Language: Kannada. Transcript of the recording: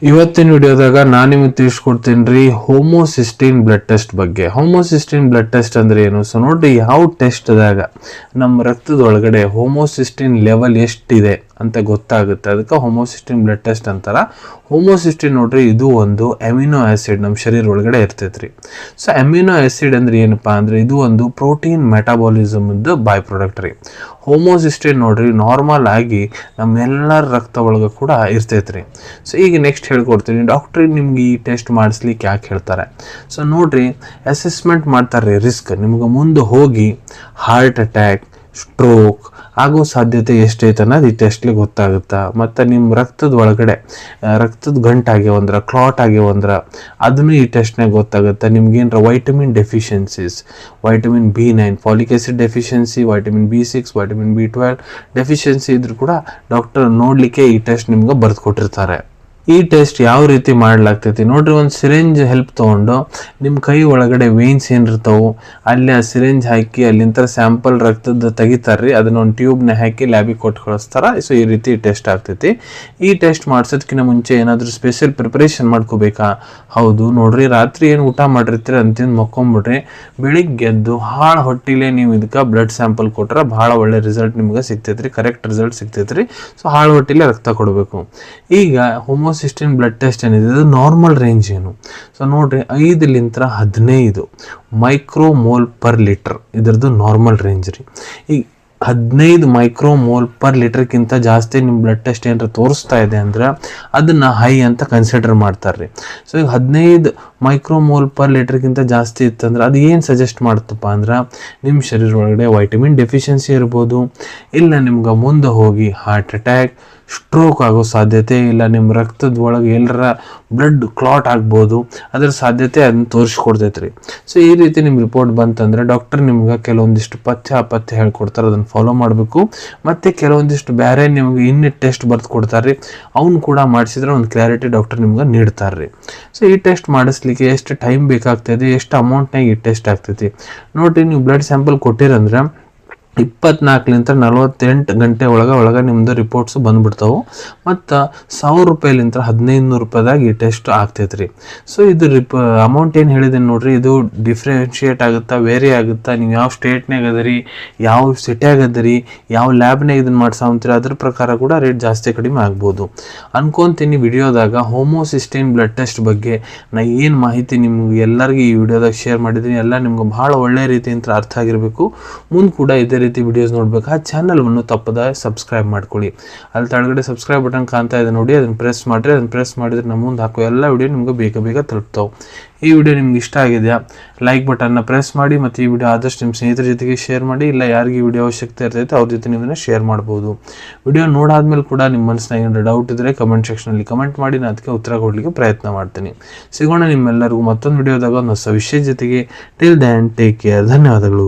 ಇವತ್ತಿನ ವಿಡಿಯೋದಾಗ ನಾನು ನಿಮಗೆ ತಿಳಿಸ್ಕೊಡ್ತೀನಿ ರೀ ಹೋಮೋಸಿಸ್ಟೀನ್ ಬ್ಲಡ್ ಟೆಸ್ಟ್ ಬಗ್ಗೆ. ಹೋಮೋಸಿಸ್ಟೀನ್ ಬ್ಲಡ್ ಟೆಸ್ಟ್ ಅಂದ್ರೆ ಏನು? ಸೊ ನೋಡ್ರಿ, ಯಾವ ಟೆಸ್ಟ್ದಾಗ ನಮ್ಮ ರಕ್ತದ ಒಳಗಡೆ ಹೋಮೋಸಿಸ್ಟೀನ್ ಲೆವೆಲ್ ಎಷ್ಟಿದೆ ಅಂತ ಗೊತ್ತಾಗುತ್ತೆ. ಅದಕ್ಕೆ ಹೋಮೋಸಿಸ್ಟೀನ್ ಬ್ಲಡ್ ಟೆಸ್ಟ್ ಅಂತಾರ. ಹೋಮೋಸಿಸ್ಟೀನ್ ನೋಡ್ರಿ, ಇದು ಒಂದು ಅಮಿನೋ ಆಸಿಡ್ ನಮ್ಮ ಶರೀರ ಒಳಗಡೆ ಇರ್ತೈತ್ರಿ. ಸೊ ಅಮಿನೋ ಆಸಿಡ್ ಅಂದ್ರೆ ಏನಪ್ಪಾ ಅಂದ್ರೆ ಇದು ಒಂದು ಪ್ರೋಟೀನ್ ಮೆಟಾಬಾಲಿಸಮ್ ಬೈ ಪ್ರಾಡಕ್ಟ್ ರೀ. ಹೋಮೋಸಿಸ್ಟೀನ್ ನೋಡ್ರಿ ನಾರ್ಮಲ್ ಆಗಿ ನಮ್ಮೆಲ್ಲರ ರಕ್ತ ಒಳಗೆ ಕೂಡ ಇರ್ತೈತ್ರಿ. ಸೊ ಈಗ ನೆಕ್ಸ್ಟ್ ಹೇಳ್ಕೊಡ್ತೀನಿ, ಡಾಕ್ಟ್ರಿಗೆ ನಿಮ್ಗೆ ಈ ಟೆಸ್ಟ್ ಮಾಡಿಸ್ಲಿಕ್ಕೆ ಯಾಕೆ ಹೇಳ್ತಾರೆ? ಸೊ ನೋಡ್ರಿ, ಅಸೆಸ್ಮೆಂಟ್ ಮಾಡ್ತಾರೆ ರಿಸ್ಕ್. ನಿಮ್ಗೆ ಮುಂದೆ ಹೋಗಿ ಹಾರ್ಟ್ ಅಟ್ಯಾಕ್, ಸ್ಟ್ರೋಕ್ ಆಗೋ ಸಾಧ್ಯತೆ ಎಷ್ಟೈತೆ ಅನ್ನೋದು ಈ ಟೆಸ್ಟ್ಲಿ ಗೊತ್ತಾಗುತ್ತಾ. ಮತ್ತು ನಿಮ್ಮ ರಕ್ತದ ಒಳಗಡೆ ರಕ್ತದ ಗಂಟಾಗ್ಯಾವಂದ್ರೆ, ಕ್ಲಾಟ್ ಆಗ್ಯಾವಂದ್ರೆ ಅದನ್ನು ಈ ಟೆಸ್ಟ್ನಾಗ ಗೊತ್ತಾಗುತ್ತೆ. ನಿಮ್ಗೇನರ vitamin deficiencies, vitamin B9, folic acid deficiency, vitamin B6, vitamin B12 deficiency ಇದ್ರೂ ಕೂಡ ಡಾಕ್ಟರ್ ನೋಡಲಿಕ್ಕೆ ಈ ಟೆಸ್ಟ್ ನಿಮ್ಗೆ ಬರೆದು ಕೊಟ್ಟಿರ್ತಾರೆ. ಈ ಟೆಸ್ಟ್ ಯಾವ ರೀತಿ ಮಾಡ್ಲಾಗ್ತೈತಿ ನೋಡ್ರಿ, ಒಂದು ಸಿರಿಂಜ್ ಹೆಲ್ಪ್ ತೊಗೊಂಡು ನಿಮ್ಮ ಕೈ ಒಳಗಡೆ ವೇನ್ಸ್ ಏನಿರ್ತಾವೆ ಅಲ್ಲಿ ಆ ಸಿರಿಂಜ್ ಹಾಕಿ ಅಲ್ಲಿಂದ ಸ್ಯಾಂಪಲ್ ರಕ್ತದ ತೆಗಿತಾರ್ರಿ. ಅದನ್ನ ಒಂದು ಟ್ಯೂಬ್ನ ಹಾಕಿ ಲ್ಯಾಬಿಗೆ ಕೊಟ್ಟು ಕಳಿಸ್ತಾರ. ಸೊ ಈ ರೀತಿ ಟೆಸ್ಟ್ ಆಗ್ತೈತಿ. ಈ ಟೆಸ್ಟ್ ಮಾಡ್ಸೋದಕ್ಕಿಂತ ಮುಂಚೆ ಏನಾದರೂ ಸ್ಪೆಷಲ್ ಪ್ರಿಪರೇಷನ್ ಮಾಡ್ಕೋಬೇಕಾ? ಹೌದು ನೋಡ್ರಿ, ರಾತ್ರಿ ಏನು ಊಟ ಮಾಡಿರ್ತೀರಿ ಅಂತಿಂದು ಮಕ್ಕೊಂಬಿಡ್ರಿ. ಬೆಳಿಗ್ಗೆ ಎದ್ದು ಹಾಳು ಹೊಟ್ಟಿಲೆ ನೀವು ಇದಕ್ಕೆ ಬ್ಲಡ್ ಸ್ಯಾಂಪಲ್ ಕೊಟ್ರೆ ಭಾಳ ಒಳ್ಳೆ ರಿಸಲ್ಟ್ ನಿಮ್ಗೆ ಸಿಗ್ತೈತ್ರಿ, ಕರೆಕ್ಟ್ ರಿಸಲ್ಟ್ ಸಿಗ್ತೈತ್ರಿ. ಸೊ ಹಾಳು ಹೊಟ್ಟಿಲೆ ರಕ್ತ ಕೊಡಬೇಕು. ಈಗ ಹೋಮೋಸಿಸ್ಟೀನ್ ಬ್ಲಡ್ ಟೆಸ್ಟ್ ಏನಿದೆ ಅದು ನಾರ್ಮಲ್ ರೇಂಜ್ ಏನು? ಸೊ ನೋಡ್ರಿ, 5 ಲಿಂದ 15 ಮೈಕ್ರೋಮೋಲ್ ಪರ್ ಲೀಟರ್ ಇದರದ್ದು ನಾರ್ಮಲ್ ರೇಂಜ್ ರೀ. ಈಗ 15 ಮೈಕ್ರೋಮೋಲ್ ಪರ್ ಲೀಟರ್ಗಿಂತ ಜಾಸ್ತಿ ನಿಮ್ಮ ಬ್ಲಡ್ ಟೆಸ್ಟ್ ಏನಾರ ತೋರಿಸ್ತಾ ಇದೆ ಅಂದ್ರೆ ಅದನ್ನು ಹೈ ಅಂತ ಕನ್ಸಿಡರ್ ಮಾಡ್ತಾರೆ ರೀ. ಸೊ ಈಗ 15 ಮೈಕ್ರೋಮೋಲ್ ಪರ್ ಲೀಟರ್ಗಿಂತ ಜಾಸ್ತಿ ಇತ್ತಂದ್ರೆ ಅದು ಏನು ಸಜೆಸ್ಟ್ ಮಾಡುತ್ತಪ್ಪ ಅಂದ್ರೆ ನಿಮ್ಮ ಶರೀರ ಒಳಗಡೆ ವೈಟಮಿನ್ ಡೆಫಿಷಿಯನ್ಸಿ ಇರ್ಬೋದು, ಇಲ್ಲ ನಿಮ್ಗೆ ಮುಂದೆ ಹೋಗಿ ಹಾರ್ಟ್ ಅಟ್ಯಾಕ್, ಸ್ಟ್ರೋಕ್ ಆಗೋ ಸಾಧ್ಯತೆ, ಇಲ್ಲ ನಿಮ್ಮ ರಕ್ತದ ಒಳಗೆ ಎಲ್ಲರ ಬ್ಲಡ್ ಕ್ಲಾಟ್ ಆಗ್ಬೋದು, ಅದರ ಸಾಧ್ಯತೆ ಅದನ್ನ ತೋರಿಸ್ಕೊಡ್ತೈತೆ ರೀ. ಸೊ ಈ ರೀತಿ ನಿಮ್ಮ ರಿಪೋರ್ಟ್ ಬಂತಂದ್ರೆ ಡಾಕ್ಟರ್ ನಿಮ್ಗೆ ಕೆಲವೊಂದಿಷ್ಟು ಅಪಥ್ಯ ಹೇಳ್ಕೊಡ್ತಾರೆ, ಅದನ್ನು ಫಾಲೋ ಮಾಡಬೇಕು. ಮತ್ತು ಕೆಲವೊಂದಿಷ್ಟು ಬೇರೆ ನಿಮ್ಗೆ ಇನ್ನೂ ಟೆಸ್ಟ್ ಬರ್ದು ಕೊಡ್ತಾರೆ ರೀ, ಅವ್ನು ಕೂಡ ಮಾಡಿಸಿದ್ರೆ ಒಂದು ಕ್ಲಾರಿಟಿ ಡಾಕ್ಟರ್ ನಿಮ್ಗೆ ನೀಡ್ತಾರೆ ರೀ. ಸೊ ಈ ಟೆಸ್ಟ್ ಮಾಡಿಸ್ಲಿಕ್ಕೆ ಎಷ್ಟು ಟೈಮ್ ಬೇಕಾಗ್ತದೆ, ಎಷ್ಟು ಅಮೌಂಟ್ನಾಗ ಈ ಟೆಸ್ಟ್ ಆಗ್ತೈತಿ ನೋಡಿರಿ. ನೀವು ಬ್ಲಡ್ ಸ್ಯಾಂಪಲ್ ಕೊಟ್ಟಿರಂದ್ರೆ 24 ಲಿಂದ 48 ಗಂಟೆ ಒಳಗೆ ನಿಮ್ಮದು ರಿಪೋರ್ಟ್ಸು ಬಂದುಬಿಡ್ತಾವೆ. ಮತ್ತು 1000 ರೂಪಾಯಿಲಿಂದ 1500 ರೂಪಾಯಿದಾಗ ಈ ಟೆಸ್ಟ್ ಆಗ್ತೈತೆ ರೀ. ಸೊ ಇದು ಅಮೌಂಟ್ ಏನು ಹೇಳಿದ್ದೀನಿ ನೋಡ್ರಿ, ಇದು ಡಿಫ್ರೆನ್ಷಿಯೇಟ್ ಆಗುತ್ತಾ, ವೇರಿ ಆಗುತ್ತಾ, ನೀವು ಯಾವ ಸ್ಟೇಟ್ನಾಗ ಅದರಿ, ಯಾವ ಸಿಟಿಯಾಗ ಅದರಿ, ಯಾವ ಲ್ಯಾಬ್ನಾಗ ಇದನ್ನು ಮಾಡ್ಸಂತೀರಿ ಅದ್ರ ಪ್ರಕಾರ ಕೂಡ ರೇಟ್ ಜಾಸ್ತಿ ಕಡಿಮೆ ಆಗ್ಬೋದು ಅನ್ಕೊತೀನಿ. ವಿಡಿಯೋದಾಗ ಹೋಮೋಸಿಸ್ಟೀನ್ ಬ್ಲಡ್ ಟೆಸ್ಟ್ ಬಗ್ಗೆ ನಾ ಏನು ಮಾಹಿತಿ ನಿಮ್ಗೆ ಎಲ್ಲರಿಗೂ ಈ ವಿಡಿಯೋದಾಗ ಶೇರ್ ಮಾಡಿದ್ದೀನಿ, ಎಲ್ಲ ನಿಮ್ಗೆ ಭಾಳ ಒಳ್ಳೆ ರೀತಿಯಿಂದ ಅರ್ಥ ಆಗಿರಬೇಕು. ಮುಂದೆ ಕೂಡ ಇದೇ ರೀತಿ ವಿಡಿಯೋಸ್ ನೋಡ್ಬೇಕು, ಆ ಚಾನಲ್ವನ್ನು ತಪ್ಪದ ಸಬ್ಸ್ಕ್ರೈಬ್ ಮಾಡ್ಕೊಳ್ಳಿ. ಅಲ್ಲಿ ಕೆಳಗಡೆ ಸಬ್ಸ್ಕ್ರೈಬ್ ಬಟನ್ ಕಾಣ್ತಾ ಇದೆ ನೋಡಿ, ಅದನ್ನು ಪ್ರೆಸ್ ಮಾಡಿರಿ. ಅದನ್ನು ಪ್ರೆಸ್ ಮಾಡಿದ್ರೆ ನಮ್ಮ ಮುಂದೆ ಹಾಕೋ ಎಲ್ಲ ವಿಡಿಯೋ ನಿಮ್ಗೆ ಬೇಗ ತಲುಪ್ತಾವೆ. ಈ ವಿಡಿಯೋ ನಿಮ್ಗೆ ಇಷ್ಟ ಆಗಿದೆಯಾ? ಲೈಕ್ ಬಟನ್ನ ಪ್ರೆಸ್ ಮಾಡಿ, ಮತ್ತು ಈ ವಿಡಿಯೋ ಆದಷ್ಟು ನಿಮ್ಮ ಸ್ನೇಹಿತರ ಜೊತೆಗೆ ಶೇರ್ ಮಾಡಿ. ಇಲ್ಲ ಯಾರಿಗೆ ವಿಡಿಯೋ ಅವಶ್ಯಕತೆ ಇರ್ತೈತೆ ಅವ್ರ ಜೊತೆ ನೀವು ಶೇರ್ ಮಾಡ್ಬೋದು. ವಿಡಿಯೋ ನೋಡಾದ್ಮೇಲೆ ಕೂಡ ನಿಮ್ಮ ಮನಸ್ಸಿನಾಗ ಏನಾದ್ರು ಡೌಟ್ ಇದ್ದರೆ ಕಮೆಂಟ್ ಸೆಕ್ಷನಲ್ಲಿ ಕಮೆಂಟ್ ಮಾಡಿ, ನಾನು ಅದಕ್ಕೆ ಉತ್ತರ ಕೊಡಲಿಕ್ಕೆ ಪ್ರಯತ್ನ ಮಾಡ್ತೀನಿ. ಸಿಗೋಣ ನಿಮ್ಮೆಲ್ಲರಿಗೂ ಮತ್ತೊಂದು ವಿಡಿಯೋದಾಗ ಒಂದು ಹೊಸ ವಿಷಯ ಜೊತೆಗೆ. Till then take care. ಧನ್ಯವಾದಗಳು.